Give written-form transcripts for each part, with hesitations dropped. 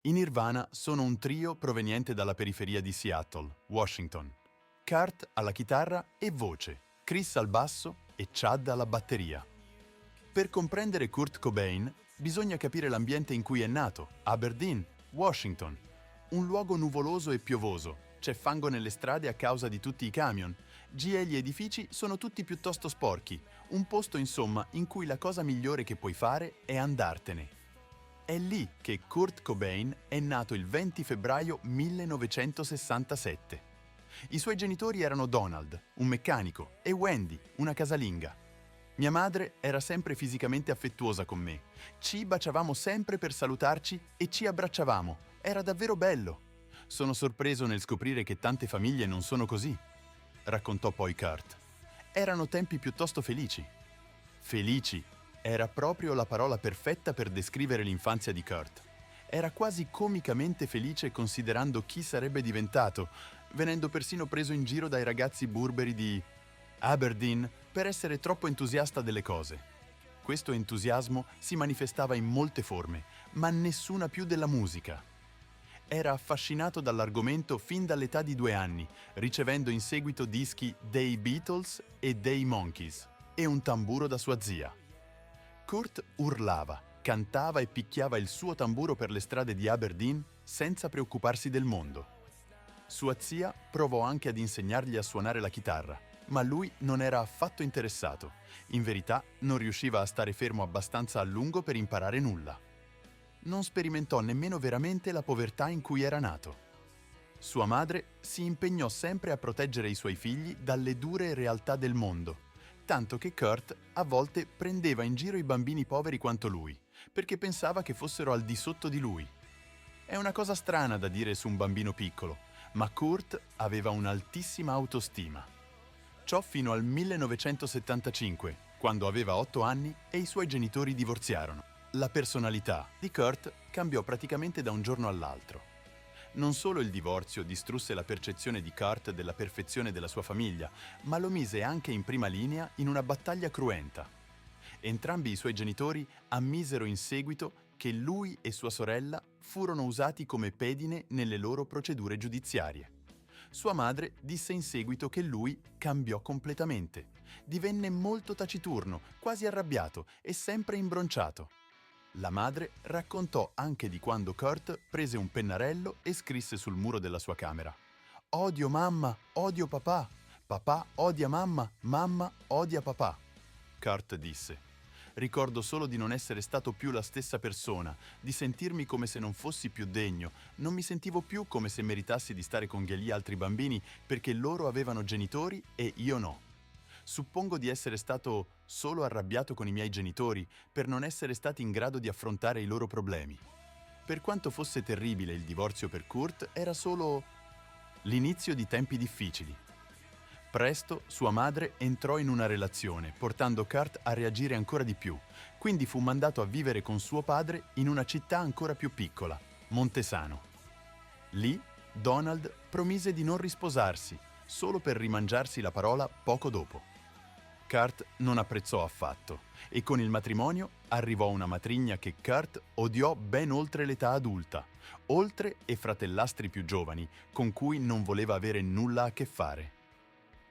I Nirvana sono un trio proveniente dalla periferia di Seattle, Washington. Kurt alla chitarra e voce, Chris al basso e Chad alla batteria. Per comprendere Kurt Cobain bisogna capire l'ambiente in cui è nato, Aberdeen, Washington. Un luogo nuvoloso e piovoso, c'è fango nelle strade a causa di tutti i camion, gli edifici sono tutti piuttosto sporchi, un posto insomma in cui la cosa migliore che puoi fare è andartene. È lì che Kurt Cobain è nato il 20 febbraio 1967. I suoi genitori erano Donald, un meccanico, e Wendy, una casalinga. Mia madre era sempre fisicamente affettuosa con me. Ci baciavamo sempre per salutarci e ci abbracciavamo. Era davvero bello. Sono sorpreso nel scoprire che tante famiglie non sono così, raccontò poi Kurt. Erano tempi piuttosto felici. Felici era proprio la parola perfetta per descrivere l'infanzia di Kurt. Era quasi comicamente felice considerando chi sarebbe diventato, venendo persino preso in giro dai ragazzi burberi di Aberdeen per essere troppo entusiasta delle cose. Questo entusiasmo si manifestava in molte forme, ma nessuna più della musica. Era affascinato dall'argomento fin dall'età di 2 anni, ricevendo in seguito dischi dei Beatles e dei Monkees e un tamburo da sua zia. Kurt urlava, cantava e picchiava il suo tamburo per le strade di Aberdeen senza preoccuparsi del mondo. Sua zia provò anche ad insegnargli a suonare la chitarra, ma lui non era affatto interessato. In verità, non riusciva a stare fermo abbastanza a lungo per imparare nulla. Non sperimentò nemmeno veramente la povertà in cui era nato. Sua madre si impegnò sempre a proteggere i suoi figli dalle dure realtà del mondo, tanto che Kurt a volte prendeva in giro i bambini poveri quanto lui, perché pensava che fossero al di sotto di lui. È una cosa strana da dire su un bambino piccolo, ma Kurt aveva un'altissima autostima. Ciò fino al 1975, quando aveva 8 anni e i suoi genitori divorziarono. La personalità di Kurt cambiò praticamente da un giorno all'altro. Non solo il divorzio distrusse la percezione di Kurt della perfezione della sua famiglia, ma lo mise anche in prima linea in una battaglia cruenta. Entrambi i suoi genitori ammisero in seguito che lui e sua sorella furono usati come pedine nelle loro procedure giudiziarie. Sua madre disse in seguito che lui cambiò completamente. Divenne molto taciturno, quasi arrabbiato e sempre imbronciato. La madre raccontò anche di quando Kurt prese un pennarello e scrisse sul muro della sua camera: «Odio mamma, odio papà. Papà odia mamma, mamma odia papà». Kurt disse: «Ricordo solo di non essere stato più la stessa persona, di sentirmi come se non fossi più degno, non mi sentivo più come se meritassi di stare con gli altri bambini perché loro avevano genitori e io no. Suppongo di essere stato solo arrabbiato con i miei genitori per non essere stati in grado di affrontare i loro problemi». Per quanto fosse terribile il divorzio per Kurt, era solo l'inizio di tempi difficili. Presto sua madre entrò in una relazione, portando Kurt a reagire ancora di più, quindi fu mandato a vivere con suo padre in una città ancora più piccola, Montesano. Lì Donald promise di non risposarsi, solo per rimangiarsi la parola poco dopo. Kurt non apprezzò affatto e con il matrimonio arrivò una matrigna che Kurt odiò ben oltre l'età adulta, oltre e fratellastri più giovani con cui non voleva avere nulla a che fare.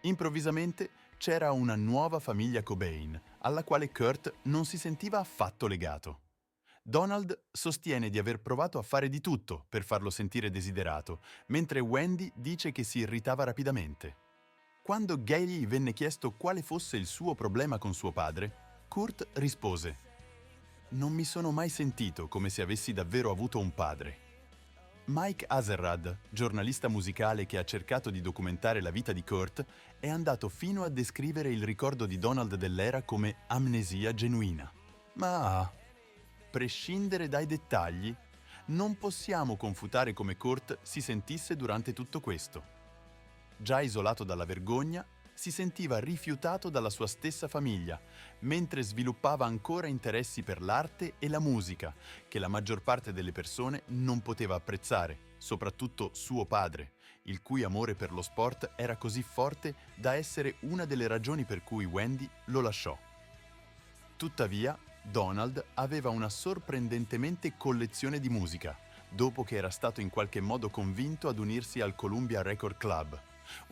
Improvvisamente c'era una nuova famiglia Cobain, alla quale Kurt non si sentiva affatto legato. Donald sostiene di aver provato a fare di tutto per farlo sentire desiderato, mentre Wendy dice che si irritava rapidamente. Quando Gayle venne chiesto quale fosse il suo problema con suo padre, Kurt rispose: «Non mi sono mai sentito come se avessi davvero avuto un padre». Mike Azerrad, giornalista musicale che ha cercato di documentare la vita di Kurt, è andato fino a descrivere il ricordo di Donald dell'era come amnesia genuina. Ma a prescindere dai dettagli, non possiamo confutare come Kurt si sentisse durante tutto questo. Già isolato dalla vergogna, si sentiva rifiutato dalla sua stessa famiglia, mentre sviluppava ancora interessi per l'arte e la musica, che la maggior parte delle persone non poteva apprezzare, soprattutto suo padre, il cui amore per lo sport era così forte da essere una delle ragioni per cui Wendy lo lasciò. Tuttavia, Donald aveva una sorprendentemente collezione di musica, dopo che era stato in qualche modo convinto ad unirsi al Columbia Record Club,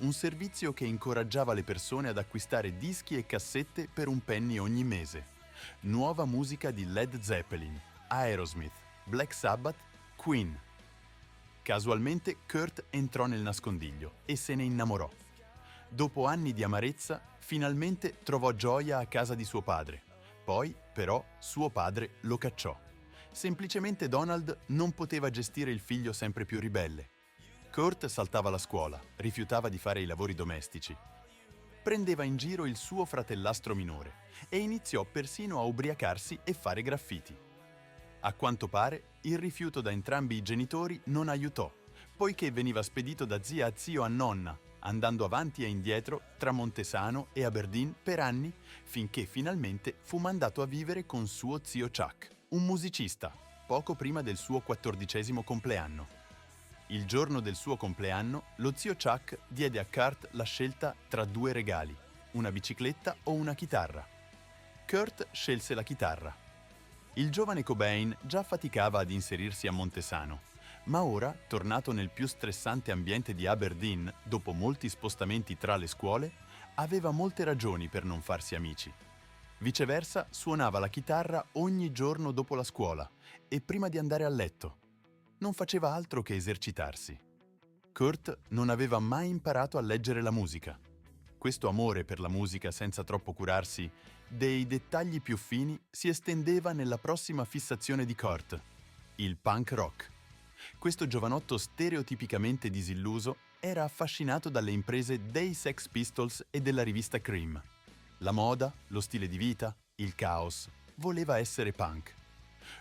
un servizio che incoraggiava le persone ad acquistare dischi e cassette per un penny ogni mese. Nuova musica di Led Zeppelin, Aerosmith, Black Sabbath, Queen. Casualmente Kurt entrò nel nascondiglio e se ne innamorò. Dopo anni di amarezza, finalmente trovò gioia a casa di suo padre. Poi, però, suo padre lo cacciò. Semplicemente Donald non poteva gestire il figlio sempre più ribelle. Kurt saltava la scuola, rifiutava di fare i lavori domestici. Prendeva in giro il suo fratellastro minore e iniziò persino a ubriacarsi e fare graffiti. A quanto pare, il rifiuto da entrambi i genitori non aiutò, poiché veniva spedito da zia a zio a nonna, andando avanti e indietro tra Montesano e Aberdeen per anni, finché finalmente fu mandato a vivere con suo zio Chuck, un musicista, poco prima del suo 14° compleanno. Il giorno del suo compleanno, lo zio Chuck diede a Kurt la scelta tra 2 regali, una bicicletta o una chitarra. Kurt scelse la chitarra. Il giovane Cobain già faticava ad inserirsi a Montesano, ma ora, tornato nel più stressante ambiente di Aberdeen, dopo molti spostamenti tra le scuole, aveva molte ragioni per non farsi amici. Viceversa, suonava la chitarra ogni giorno dopo la scuola e prima di andare a letto. Non faceva altro che esercitarsi. Kurt non aveva mai imparato a leggere la musica. Questo amore per la musica senza troppo curarsi dei dettagli più fini si estendeva nella prossima fissazione di Kurt, il punk rock. Questo giovanotto stereotipicamente disilluso era affascinato dalle imprese dei Sex Pistols e della rivista Cream. La moda, lo stile di vita, il caos, voleva essere punk.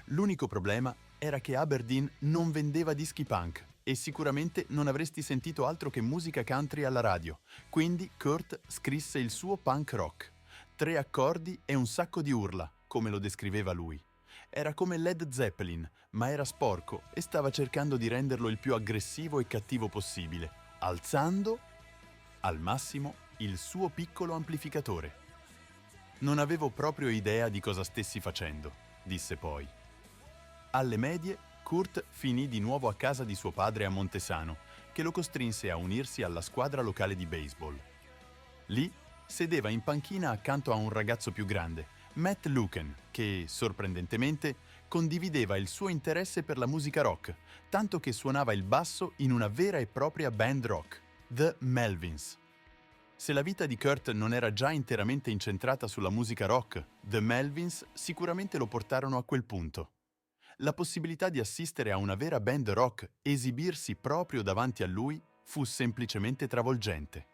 L'unico problema era che Aberdeen non vendeva dischi punk e sicuramente non avresti sentito altro che musica country alla radio, quindi Kurt scrisse il suo punk rock. 3 accordi e un sacco di urla, come lo descriveva lui. Era come Led Zeppelin, ma era sporco e stava cercando di renderlo il più aggressivo e cattivo possibile, alzando, al massimo, il suo piccolo amplificatore. Non avevo proprio idea di cosa stessi facendo, disse poi. Alle medie, Kurt finì di nuovo a casa di suo padre a Montesano, che lo costrinse a unirsi alla squadra locale di baseball. Lì sedeva in panchina accanto a un ragazzo più grande, Matt Luken, che, sorprendentemente, condivideva il suo interesse per la musica rock, tanto che suonava il basso in una vera e propria band rock, The Melvins. Se la vita di Kurt non era già interamente incentrata sulla musica rock, The Melvins sicuramente lo portarono a quel punto. La possibilità di assistere a una vera band rock esibirsi proprio davanti a lui fu semplicemente travolgente.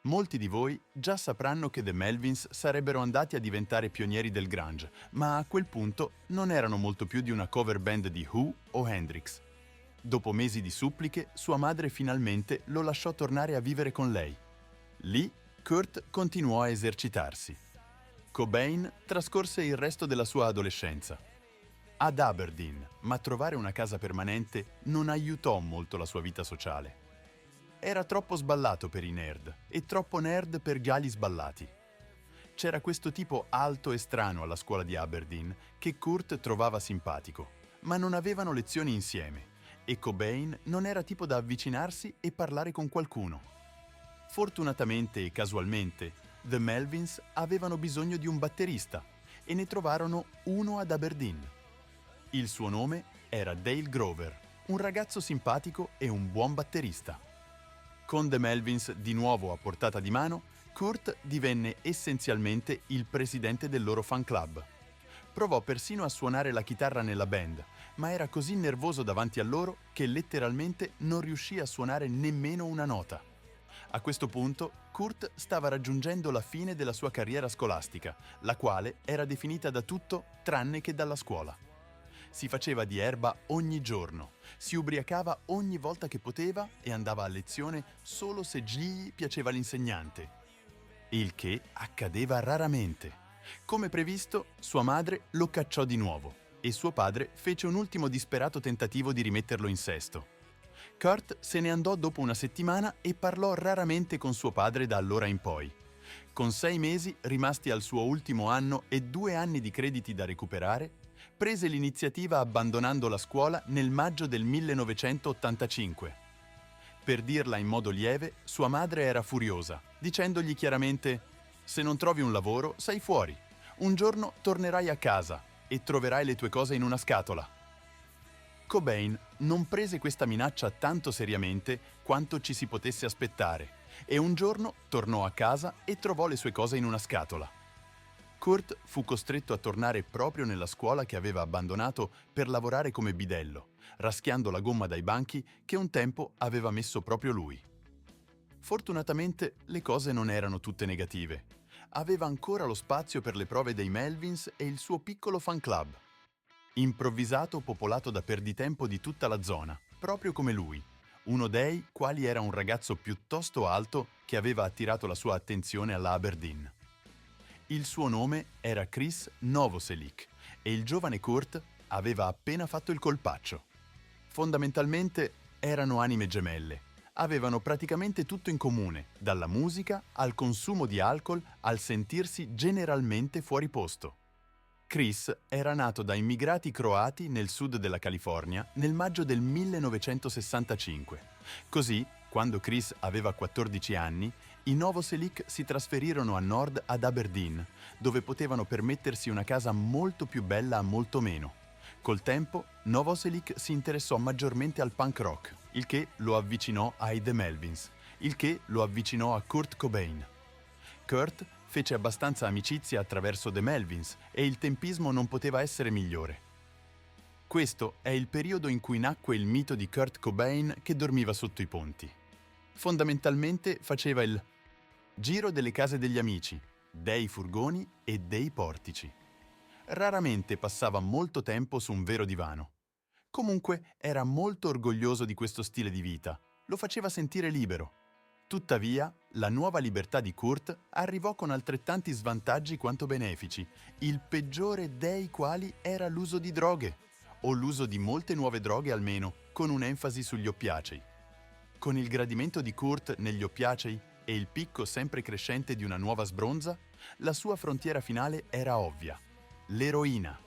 Molti di voi già sapranno che The Melvins sarebbero andati a diventare pionieri del grunge, ma a quel punto non erano molto più di una cover band di Who o Hendrix. Dopo mesi di suppliche, sua madre finalmente lo lasciò tornare a vivere con lei. Lì, Kurt continuò a esercitarsi. Cobain trascorse il resto della sua adolescenza ad Aberdeen, ma trovare una casa permanente non aiutò molto la sua vita sociale. Era troppo sballato per i nerd e troppo nerd per gli ali sballati. C'era questo tipo alto e strano alla scuola di Aberdeen che Kurt trovava simpatico, ma non avevano lezioni insieme e Cobain non era tipo da avvicinarsi e parlare con qualcuno. Fortunatamente e casualmente, The Melvins avevano bisogno di un batterista e ne trovarono uno ad Aberdeen. Il suo nome era Dale Grover, un ragazzo simpatico e un buon batterista. Con The Melvins di nuovo a portata di mano, Kurt divenne essenzialmente il presidente del loro fan club. Provò persino a suonare la chitarra nella band, ma era così nervoso davanti a loro che letteralmente non riuscì a suonare nemmeno una nota. A questo punto, Kurt stava raggiungendo la fine della sua carriera scolastica, la quale era definita da tutto tranne che dalla scuola. Si faceva di erba ogni giorno, si ubriacava ogni volta che poteva e andava a lezione solo se gli piaceva l'insegnante. Il che accadeva raramente. Come previsto, sua madre lo cacciò di nuovo e suo padre fece un ultimo disperato tentativo di rimetterlo in sesto. Kurt se ne andò dopo una settimana e parlò raramente con suo padre da allora in poi. Con 6 mesi rimasti al suo ultimo anno e 2 anni di crediti da recuperare, prese l'iniziativa abbandonando la scuola nel maggio del 1985. Per dirla in modo lieve, sua madre era furiosa, dicendogli chiaramente: «Se non trovi un lavoro, sei fuori. Un giorno tornerai a casa e troverai le tue cose in una scatola». Cobain non prese questa minaccia tanto seriamente quanto ci si potesse aspettare e un giorno tornò a casa e trovò le sue cose in una scatola. Kurt fu costretto a tornare proprio nella scuola che aveva abbandonato per lavorare come bidello, raschiando la gomma dai banchi che un tempo aveva messo proprio lui. Fortunatamente le cose non erano tutte negative. Aveva ancora lo spazio per le prove dei Melvins e il suo piccolo fan club. Improvvisato, popolato da perditempo di tutta la zona, proprio come lui, uno dei quali era un ragazzo piuttosto alto che aveva attirato la sua attenzione alla Aberdeen. Il suo nome era Chris Novoselic e il giovane Kurt aveva appena fatto il colpaccio. Fondamentalmente erano anime gemelle, avevano praticamente tutto in comune, dalla musica al consumo di alcol al sentirsi generalmente fuori posto. Chris era nato da immigrati croati nel sud della California nel maggio del 1965. Così, quando Chris aveva 14 anni, i Novoselic si trasferirono a nord ad Aberdeen, dove potevano permettersi una casa molto più bella a molto meno. Col tempo, Novoselic si interessò maggiormente al punk rock, il che lo avvicinò ai The Melvins, il che lo avvicinò a Kurt Cobain. Kurt fece abbastanza amicizia attraverso The Melvins e il tempismo non poteva essere migliore. Questo è il periodo in cui nacque il mito di Kurt Cobain che dormiva sotto i ponti. Fondamentalmente faceva il giro delle case degli amici, dei furgoni e dei portici. Raramente passava molto tempo su un vero divano. Comunque era molto orgoglioso di questo stile di vita, lo faceva sentire libero. Tuttavia, la nuova libertà di Kurt arrivò con altrettanti svantaggi quanto benefici, il peggiore dei quali era l'uso di droghe, o l'uso di molte nuove droghe almeno, con un'enfasi sugli oppiacei. Con il gradimento di Kurt negli oppiacei e il picco sempre crescente di una nuova sbronza, la sua frontiera finale era ovvia: l'eroina.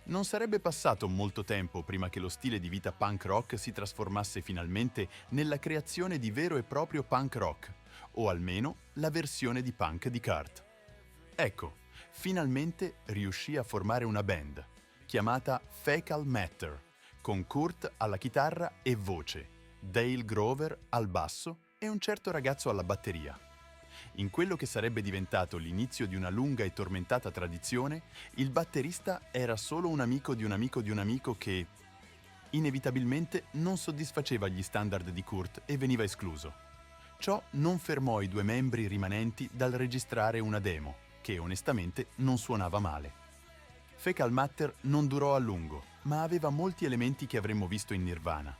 Non sarebbe passato molto tempo prima che lo stile di vita punk rock si trasformasse finalmente nella creazione di vero e proprio punk rock, o almeno la versione di punk di Kurt. Ecco, finalmente riuscì a formare una band, chiamata Fecal Matter, con Kurt alla chitarra e voce, Dale Grover al basso e un certo ragazzo alla batteria. In quello che sarebbe diventato l'inizio di una lunga e tormentata tradizione, il batterista era solo un amico di un amico di un amico che, inevitabilmente, non soddisfaceva gli standard di Kurt e veniva escluso. Ciò non fermò i due membri rimanenti dal registrare una demo, che onestamente non suonava male. Fecal Matter non durò a lungo, ma aveva molti elementi che avremmo visto in Nirvana.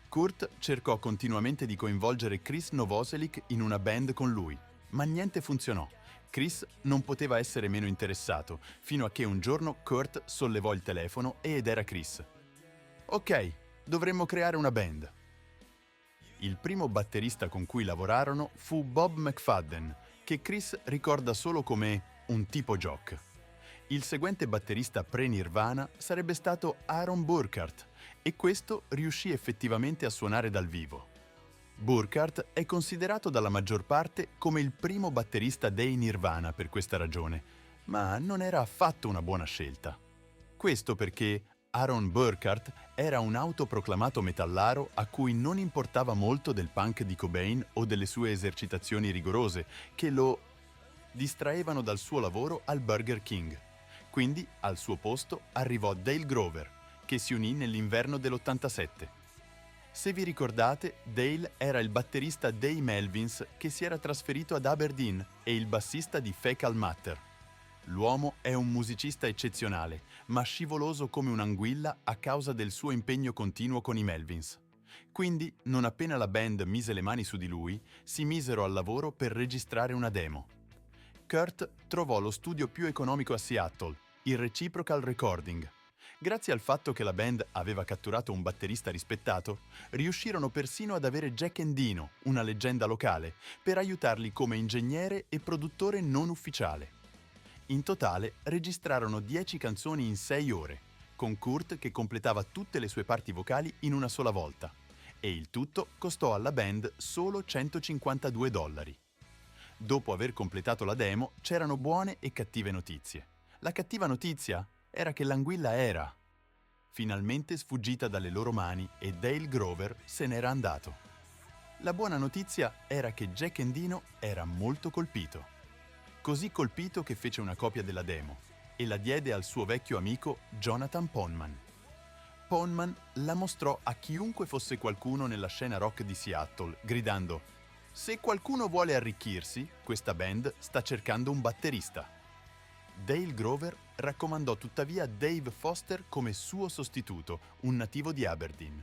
Kurt cercò continuamente di coinvolgere Chris Novoselic in una band con lui, ma niente funzionò. Chris non poteva essere meno interessato, fino a che un giorno Kurt sollevò il telefono ed era Chris. «Ok, dovremmo creare una band». Il primo batterista con cui lavorarono fu Bob McFadden, che Chris ricorda solo come un tipo jock. Il seguente batterista pre-Nirvana sarebbe stato Aaron Burkhart, e questo riuscì effettivamente a suonare dal vivo. Burkhart è considerato dalla maggior parte come il primo batterista dei Nirvana per questa ragione, ma non era affatto una buona scelta. Questo perché Aaron Burkhart era un autoproclamato metallaro a cui non importava molto del punk di Cobain o delle sue esercitazioni rigorose, che lo distraevano dal suo lavoro al Burger King. Quindi al suo posto arrivò Dale Grover, che si unì nell'inverno dell'87. Se vi ricordate, Dale era il batterista dei Melvins che si era trasferito ad Aberdeen e il bassista di Fecal Matter. L'uomo è un musicista eccezionale, ma scivoloso come un'anguilla a causa del suo impegno continuo con i Melvins. Quindi, non appena la band mise le mani su di lui, si misero al lavoro per registrare una demo. Kurt trovò lo studio più economico a Seattle, il Reciprocal Recording. Grazie al fatto che la band aveva catturato un batterista rispettato, riuscirono persino ad avere Jack Endino, una leggenda locale, per aiutarli come ingegnere e produttore non ufficiale. In totale registrarono 10 canzoni in 6 ore, con Kurt che completava tutte le sue parti vocali in una sola volta, e il tutto costò alla band solo $152. Dopo aver completato la demo, c'erano buone e cattive notizie. La cattiva notizia era che l'anguilla era finalmente sfuggita dalle loro mani e Dale Grover se n'era andato. La buona notizia era che Jack Endino era molto colpito. Così colpito che fece una copia della demo e la diede al suo vecchio amico Jonathan Poneman. Poneman la mostrò a chiunque fosse qualcuno nella scena rock di Seattle, gridando: «Se qualcuno vuole arricchirsi, questa band sta cercando un batterista». Dale Grover raccomandò tuttavia Dave Foster come suo sostituto, un nativo di Aberdeen.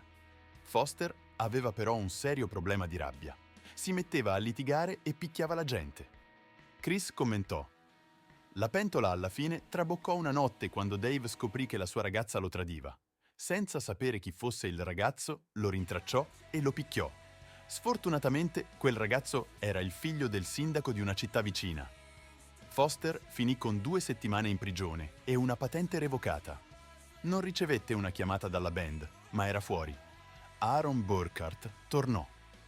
Foster aveva però un serio problema di rabbia. Si metteva a litigare e picchiava la gente. Chris commentò: «La pentola alla fine traboccò una notte quando Dave scoprì che la sua ragazza lo tradiva. Senza sapere chi fosse il ragazzo, lo rintracciò e lo picchiò. Sfortunatamente, quel ragazzo era il figlio del sindaco di una città vicina. Foster finì con 2 settimane in prigione e una patente revocata. Non ricevette una chiamata dalla band, ma era fuori. Aaron Burkhart tornò,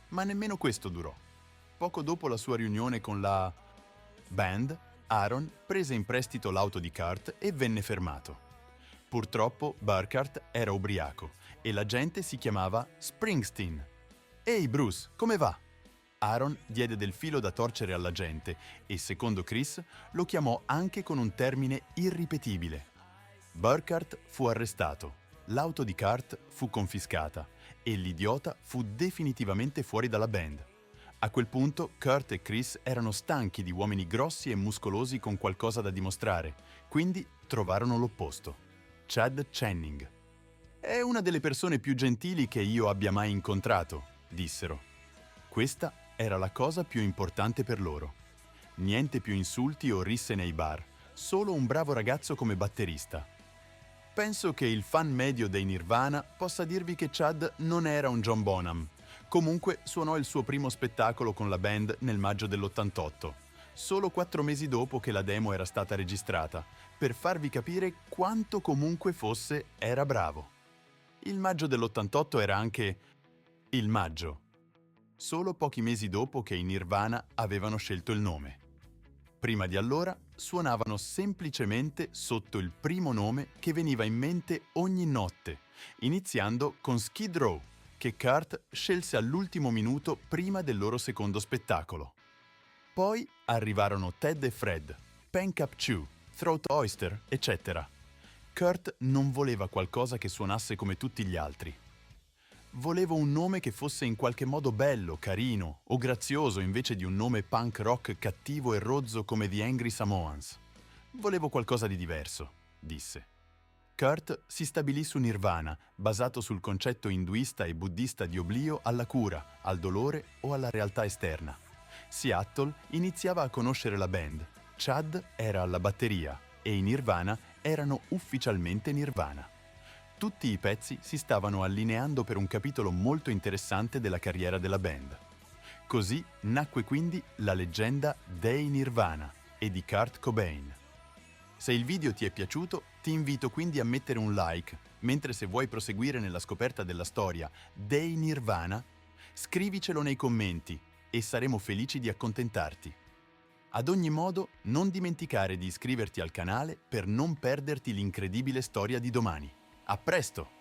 ma nemmeno questo durò. Poco dopo la sua riunione con la band, Aaron prese in prestito l'auto di Kurt e venne fermato. Purtroppo Burkhart era ubriaco e la gente si chiamava Springsteen. «Ehi Bruce, come va?» Aaron diede del filo da torcere alla gente e, secondo Chris, lo chiamò anche con un termine irripetibile. Burkhart fu arrestato, l'auto di Kurt fu confiscata e l'idiota fu definitivamente fuori dalla band. A quel punto Kurt e Chris erano stanchi di uomini grossi e muscolosi con qualcosa da dimostrare, quindi trovarono l'opposto: Chad Channing. «È una delle persone più gentili che io abbia mai incontrato», dissero. Questa era la cosa più importante per loro. Niente più insulti o risse nei bar, solo un bravo ragazzo come batterista. Penso che il fan medio dei Nirvana possa dirvi che Chad non era un John Bonham. Comunque suonò il suo primo spettacolo con la band nel maggio dell'88, solo 4 mesi dopo che la demo era stata registrata, per farvi capire quanto comunque fosse era bravo. Il maggio dell'88 era anche il maggio, solo pochi mesi dopo che i Nirvana avevano scelto il nome. Prima di allora suonavano semplicemente sotto il primo nome che veniva in mente ogni notte, iniziando con Skid Row, che Kurt scelse all'ultimo minuto prima del loro secondo spettacolo. Poi arrivarono Ted e Fred, Pen Cup Chew, Throat Oyster, eccetera. Kurt non voleva qualcosa che suonasse come tutti gli altri. Volevo un nome che fosse in qualche modo bello, carino o grazioso invece di un nome punk rock cattivo e rozzo come The Angry Samoans. Volevo qualcosa di diverso, disse. Kurt si stabilì su Nirvana, basato sul concetto induista e buddista di oblio alla cura, al dolore o alla realtà esterna. Seattle iniziava a conoscere la band. Chad era alla batteria e i Nirvana erano ufficialmente Nirvana. Tutti i pezzi si stavano allineando per un capitolo molto interessante della carriera della band. Così nacque quindi la leggenda dei Nirvana e di Kurt Cobain. Se il video ti è piaciuto, ti invito quindi a mettere un like, mentre se vuoi proseguire nella scoperta della storia dei Nirvana, scrivicelo nei commenti e saremo felici di accontentarti. Ad ogni modo, non dimenticare di iscriverti al canale per non perderti l'incredibile storia di domani. A presto!